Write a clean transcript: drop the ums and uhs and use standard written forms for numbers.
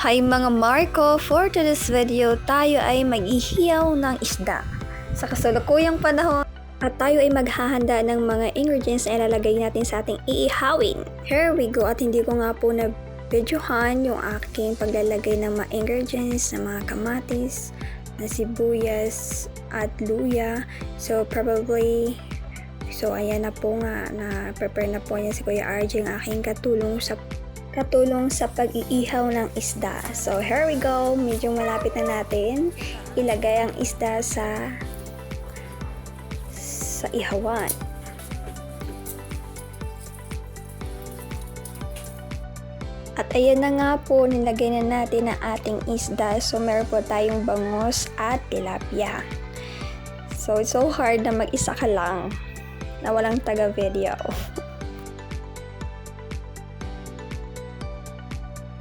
Hi mga Marco! For today's video, tayo ay mag-ihiyaw ng isda. Sa kasalukuyang panahon, at tayo ay maghahanda ng mga ingredients na ilalagay natin sa ating iihawin. Here we go! At hindi ko nga po na videohan yung aking paglalagay ng mga ingredients, ng mga kamatis, na sibuyas at luya. So ayan na po nga, na-prepare na po niya si Kuya RJ ang aking katulong sa pag-iihaw ng isda. So here we go, medyo malapit na natin ilagay ang isda sa ihawan. At ayan na nga po, nilagay na natin ang ating isda. So meron po tayong bangus at tilapia. So it's so hard na mag-isa ka lang na walang taga-video.